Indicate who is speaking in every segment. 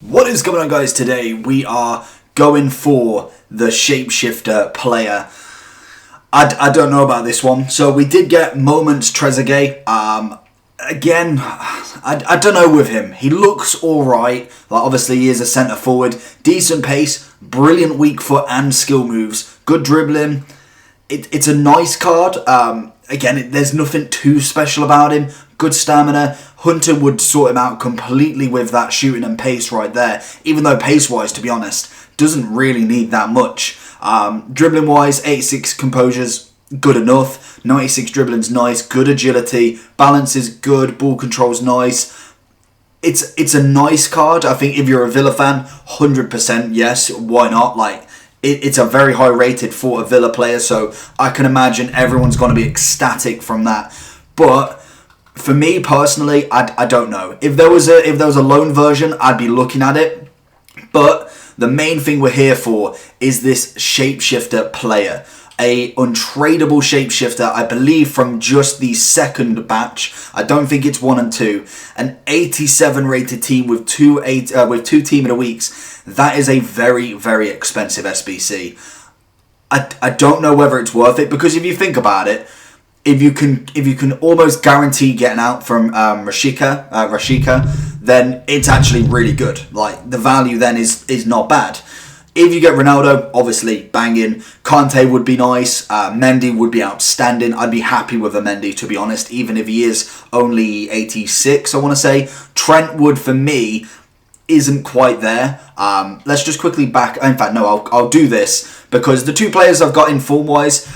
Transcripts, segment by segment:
Speaker 1: What is going on, guys? Today we are going for the Shapeshifter player. I don't know about this one. So we did get Moments Trezeguet. Again, I don't know with him. He looks alright. Like, obviously he is a centre forward. Decent pace, brilliant weak foot and skill moves. Good dribbling. It's a nice card. Again, there's nothing too special about him. Good stamina. Hunter would sort him out completely with that shooting and pace right there. Even though pace-wise, to be honest, doesn't really need that much. Dribbling-wise, 86 composure's good enough. 96 dribbling's nice. Good agility. Balance is good. Ball control's nice. It's a nice card. I think if you're a Villa fan, 100% yes. Why not? Like, it's a very high rated for a Villa player, so I can imagine everyone's going to be ecstatic from that. But for me personally, I don't know. If there was a loan version, I'd be looking at it. But the main thing we're here for is this Shapeshifter player. A untradeable Shapeshifter, I believe, from just the second batch. I don't think it's 1 and 2. An 87 rated team with two team of the weeks. That is a very, very expensive SBC. I don't know whether it's worth it, because if you think about it, if you can almost guarantee getting out from Rashika, then it's actually really good. Like, the value then is not bad. If you get Ronaldo, obviously banging. Kante would be nice. Mendy would be outstanding. I'd be happy with a Mendy, to be honest, even if he is only 86, I want to say. Trentwood, for me, isn't quite there. Let's just quickly back. In fact, no, I'll do this, because the two players I've got in form-wise,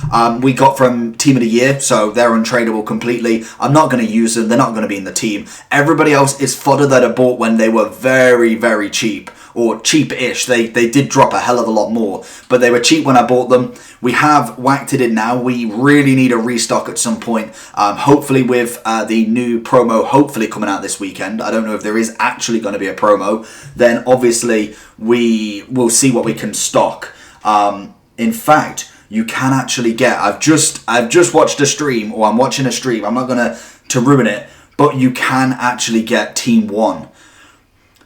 Speaker 1: we got from Team of the Year, so they're untradeable completely. I'm not going to use them. They're not going to be in the team. Everybody else is fodder that I bought when they were very, very cheap. Or cheap-ish. They did drop a hell of a lot more, but they were cheap when I bought them. We have whacked it in now. We really need a restock at some point. Hopefully with the new promo hopefully coming out this weekend. I don't know if there is actually going to be a promo. Then obviously we will see what we can stock. In fact, you can actually get. I've just watched a stream, or I'm watching a stream. I'm not going to ruin it, but you can actually get Team 1.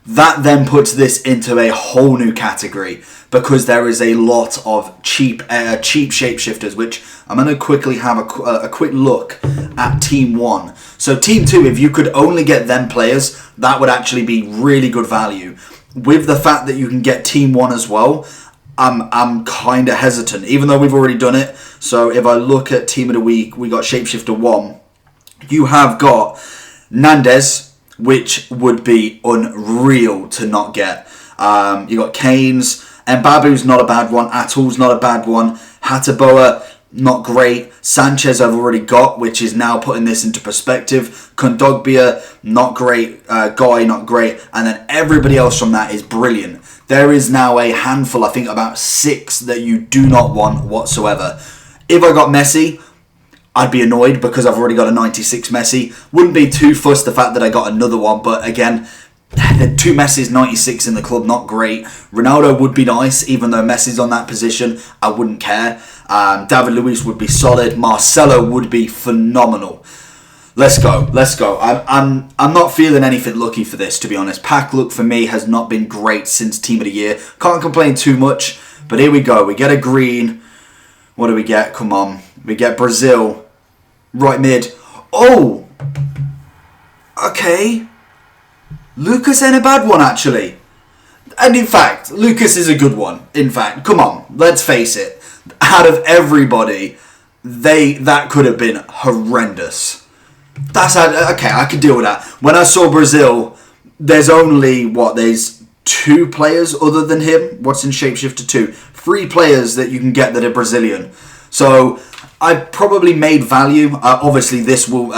Speaker 1: That then puts this into a whole new category, because there is a lot of cheap shapeshifters, which I'm going to quickly have a quick look at Team 1. So Team 2, if you could only get them players, that would actually be really good value. With the fact that you can get Team 1 as well, I'm kind of hesitant, even though we've already done it. So if I look at Team of the Week, we got Shapeshifter 1. You have got Nandez, which would be unreal to not get. You got Keynes. Mbabu's not a bad one. Atul's not a bad one. Hataboa, not great. Sanchez I've already got, which is now putting this into perspective. Kondogbia, not great. Guy, not great. And then everybody else from that is brilliant. There is now a handful, I think about 6, that you do not want whatsoever. If I got Messi, I'd be annoyed, because I've already got a 96 Messi. Wouldn't be too fussed the fact that I got another one, but again, the 2 Messi's 96 in the club, not great. Ronaldo would be nice, even though Messi's on that position, I wouldn't care. David Luiz would be solid. Marcelo would be phenomenal. Let's go. I'm not feeling anything lucky for this, to be honest. Pack look for me has not been great since Team of the Year. Can't complain too much, but here we go. We get a green. What do we get? Come on. We get Brazil. Right mid. Oh! Okay. Lucas ain't a bad one, actually. And in fact, Lucas is a good one. In fact, come on. Let's face it. Out of everybody, that could have been horrendous. Okay, I could deal with that. When I saw Brazil, there's only, there's 2 players other than him. What's in Shapeshifter 2? 3 players that you can get that are Brazilian. So I probably made value. Obviously,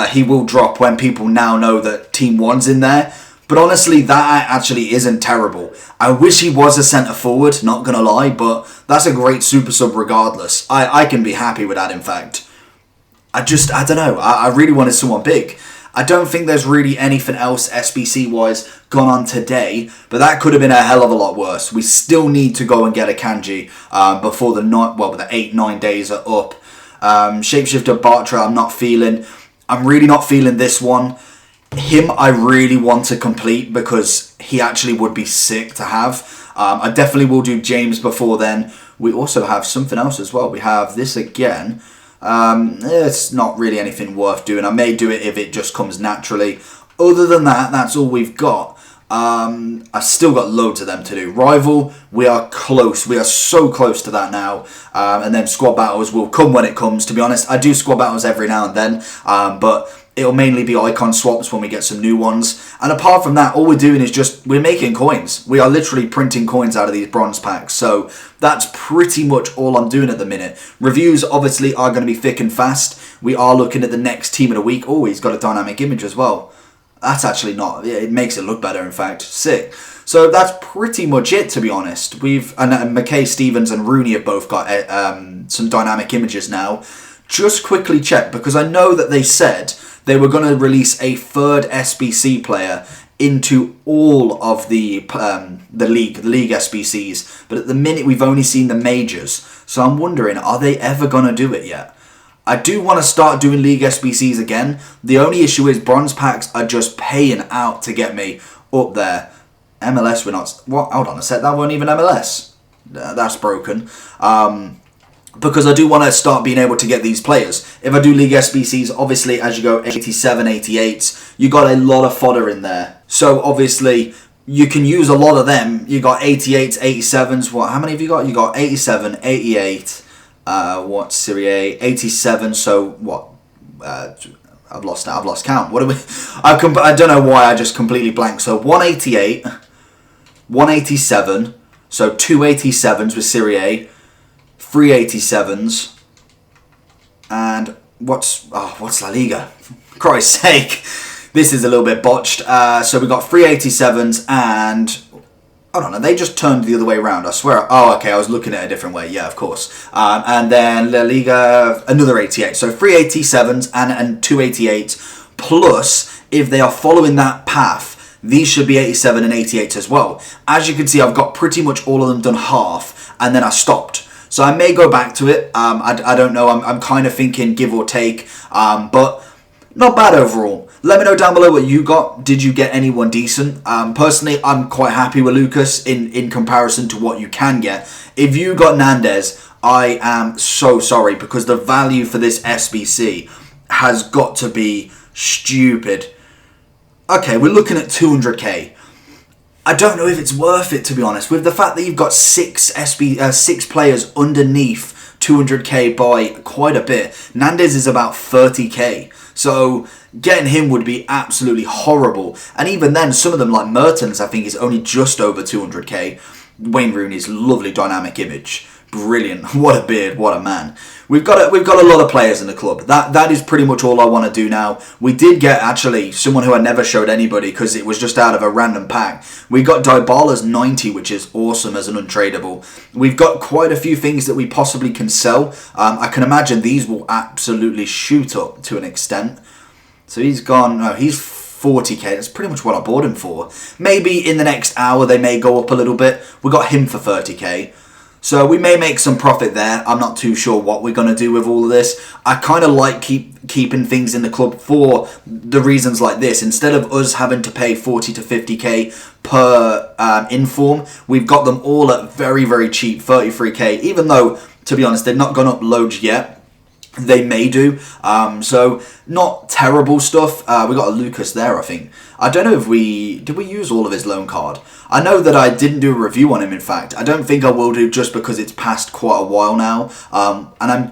Speaker 1: he will drop when people now know that Team 1's in there. But honestly, that actually isn't terrible. I wish he was a centre forward, not going to lie, but that's a great super sub regardless. I can be happy with that, in fact. I don't know. I really wanted someone big. I don't think there's really anything else SBC-wise gone on today, but that could have been a hell of a lot worse. We still need to go and get a Kanji before the 8-9 days are up. Shapeshifter Bartra, I'm really not feeling this one. Him I really want to complete because he actually would be sick to have. I definitely will do James before then. We also have something else as well. We have this again. It's not really anything worth doing. I may do it if it just comes naturally. Other than that, that's all we've got. I've still got loads of them to do. Rival, we are close. We are so close to that now. And then squad battles will come when it comes. To be honest, I do squad battles every now and then. But it'll mainly be icon swaps when we get some new ones. And apart from that, all we're doing is we're making coins. We are literally printing coins out of these bronze packs. So that's pretty much all I'm doing at the minute. Reviews obviously are going to be thick and fast. We are looking at the next team of the week. Oh, he's got a dynamic image as well. That's actually not, it makes it look better, in fact. Sick. So that's pretty much it, to be honest. And McKay, Stevens and Rooney have both got some dynamic images now. Just quickly check, because I know that they said they were going to release a third SBC player into all of the league SBCs. But at the minute, we've only seen the majors. So I'm wondering, are they ever going to do it yet? I do want to start doing League SBCs again. The only issue is bronze packs are just paying out to get me up there. MLS, we're not... What? Hold on a sec, that weren't even MLS. That's broken. Because I do want to start being able to get these players. If I do League SBCs, obviously, as you go 87, 88s, you got a lot of fodder in there. So, obviously, you can use a lot of them. You got 88s, 87s. What? How many have you got? You got 87, 88... what's Serie A? 87, so what? I've lost count. What are we? I don't know why I just completely blanked. So 188, 187, so 287s with Serie A, 387s, and what's La Liga? For Christ's sake, this is a little bit botched. So we got 387s and... I don't know, they just turned the other way around, I swear. Oh, okay, I was looking at it a different way, yeah, of course. And then La Liga, another 88. So 387s and 288s. Plus, if they are following that path, these should be 87 and 88 as well. As you can see, I've got pretty much all of them done half, and then I stopped. So I may go back to it. I don't know, I'm kind of thinking give or take. But not bad overall. Let me know down below what you got. Did you get anyone decent? Personally, I'm quite happy with Lucas in comparison to what you can get. If you got Nandez, I am so sorry because the value for this SBC has got to be stupid. Okay, we're looking at 200k. I don't know if it's worth it, to be honest. With the fact that you've got six players underneath 200k by quite a bit. Nandez is about 30k. So getting him would be absolutely horrible. And even then, some of them like Mertens, I think, is only just over 200k. Wayne Rooney's lovely dynamic image. Brilliant. What a beard, what a man. We've got a lot of players in the club. That is pretty much all I want to do now. We did get, actually, someone who I never showed anybody because it was just out of a random pack. We got Dybala's 90, which is awesome as an untradeable. We've got quite a few things that we possibly can sell. I can imagine these will absolutely shoot up to an extent. So he's gone, no, he's 40k. That's pretty much what I bought him for. Maybe in the next hour they may go up a little bit. We got him for 30k. So we may make some profit there. I'm not too sure what we're going to do with all of this. I kind of like keeping things in the club for the reasons like this. Instead of us having to pay 40 to 50k per inform, we've got them all at very, very cheap 33k. Even though, to be honest, they've not gone up loads yet. They may do. So not terrible stuff. We got a Lucas there, I think. I don't know if did we use all of his loan card. I know that I didn't do a review on him, in fact. I don't think I will do just because it's passed quite a while now. And I'm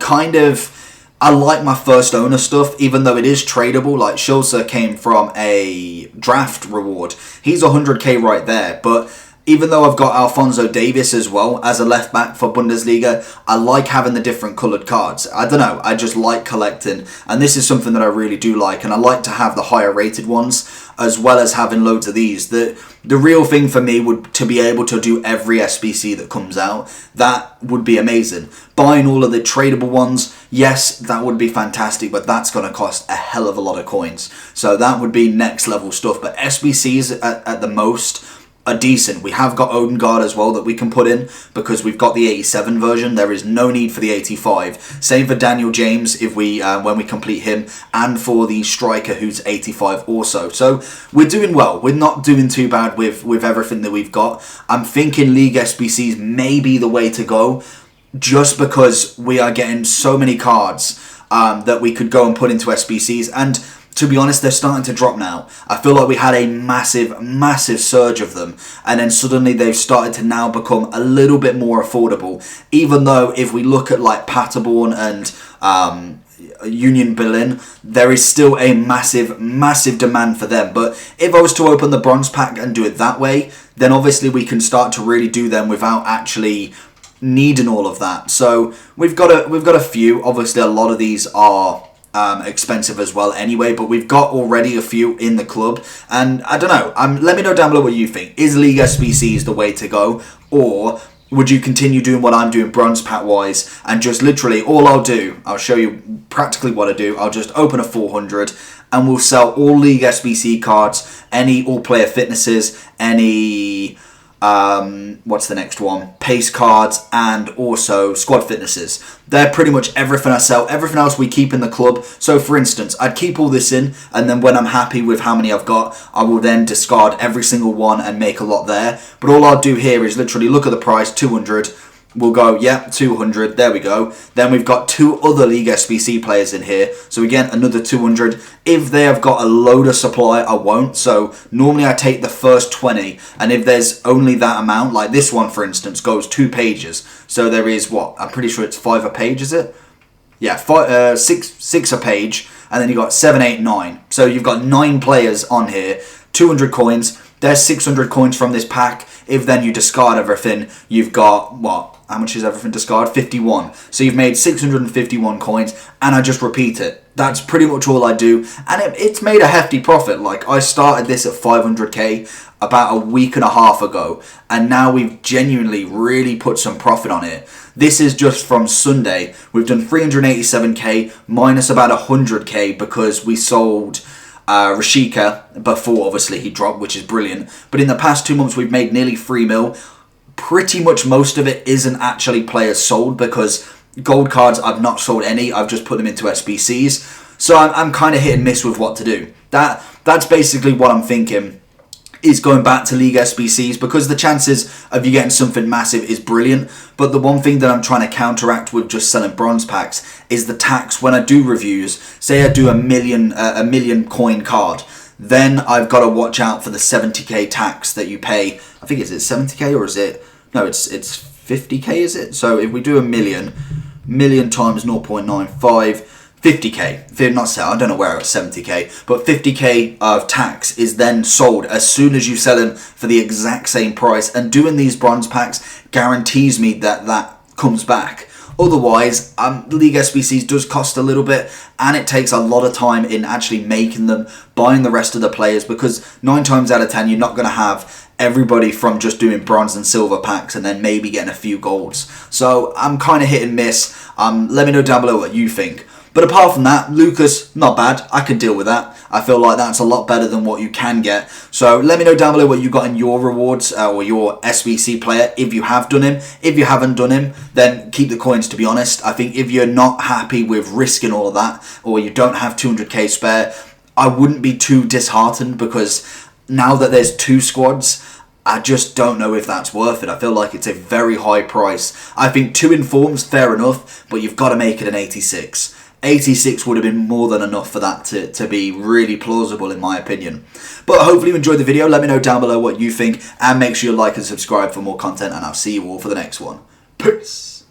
Speaker 1: I like my first owner stuff, even though it is tradable. Like Schulze came from a draft reward. He's 100k right there, but even though I've got Alphonso Davies as well as a left back for Bundesliga, I like having the different coloured cards. I don't know, I just like collecting, and this is something that I really do like, and I like to have the higher rated ones as well as having loads of these. The real thing for me would to be able to do every SBC that comes out. That would be amazing. Buying all of the tradable ones, yes, that would be fantastic, but that's going to cost a hell of a lot of coins. So that would be next level stuff. But SBCs at the most, are decent. We have got Odegaard as well that we can put in because we've got the 87 version. There is no need for the 85. Same for Daniel James if we when we complete him, and for the striker who's 85 also. So we're doing well. We're not doing too bad with everything that we've got. I'm thinking League SBCs may be the way to go, just because we are getting so many cards that we could go and put into SBCs. And to be honest, they're starting to drop now. I feel like we had a massive surge of them, and then suddenly they've started to now become a little bit more affordable. Even though if we look at like Paderborn and Union Berlin, there is still a massive demand for them. But if I was to open the bronze pack and do it that way, then obviously we can start to really do them without actually needing all of that. So we've got a few. Obviously, a lot of these are expensive as well anyway, but we've got already a few in the club, and I don't know, let me know down below what you think. Is League SBCs the way to go, or would you continue doing what I'm doing bronze pack wise, and just literally all I'll show you practically what I do. I'll just open a 400 and we'll sell all League SBC cards, any all player fitnesses, any what's the next one? Pace cards, and also squad fitnesses. They're pretty much everything I sell. Everything else we keep in the club. So for instance, I'd keep all this in, and then when I'm happy with how many I've got, I will then discard every single one and make a lot there. But all I'll do here is literally look at the price, 200. We'll go, yeah, 200, there we go. Then we've got two other League SBC players in here. So again, another 200. If they have got a load of supply, I won't. So normally I take the first 20. And if there's only that amount, like this one, for instance, goes 2 pages. So there is what? I'm pretty sure it's 5 a page, is it? Yeah, six a page. And then you've got 7, 8, 9. So you've got 9 players on here. 200 coins. There's 600 coins from this pack. If then you discard everything, you've got, what? How much is everything discard? 51. So you've made 651 coins, and I just repeat it. That's pretty much all I do, and it's made a hefty profit. Like, I started this at 500k about a week and a half ago, and now we've genuinely really put some profit on it. This is just from Sunday. We've done 387k minus about 100k because we sold Rashika before obviously he dropped, which is brilliant. But in the past 2 months we've made nearly 3 mil. Pretty much most of it isn't actually players sold, because gold cards I've not sold any. I've just put them into SBCs. So I'm kind of hit and miss with what to do. That's basically what I'm thinking, is going back to League SBCs, because the chances of you getting something massive is brilliant. But the one thing that I'm trying to counteract with just selling bronze packs is the tax. When I do reviews, say I do a million coin card, then I've got to watch out for the 70k tax that you pay. I think, is it 70k or is it? No, it's 50k, is it? So if we do a million times 0.95, 50k. Not sell, I don't know where it's 70k, but 50k of tax is then sold as soon as you sell them for the exact same price. And doing these bronze packs guarantees me that comes back. Otherwise, League SBCs does cost a little bit, and it takes a lot of time in actually making them, buying the rest of the players, because 9 times out of 10 you're not going to have everybody from just doing bronze and silver packs and then maybe getting a few golds. So I'm kind of hit and miss. Let me know down below what you think. But apart from that, Lucas, not bad. I can deal with that. I feel like that's a lot better than what you can get. So let me know down below what you got in your rewards or your SBC player, if you have done him. If you haven't done him, then keep the coins, to be honest. I think if you're not happy with risking all of that, or you don't have 200k spare, I wouldn't be too disheartened, because now that there's 2 squads, I just don't know if that's worth it. I feel like it's a very high price. I think 2 informs, fair enough, but you've got to make it an 86. 86 would have been more than enough for that to be really plausible, in my opinion. But hopefully you enjoyed the video. Let me know down below what you think, and make sure you like and subscribe for more content, and I'll see you all for the next one. Peace!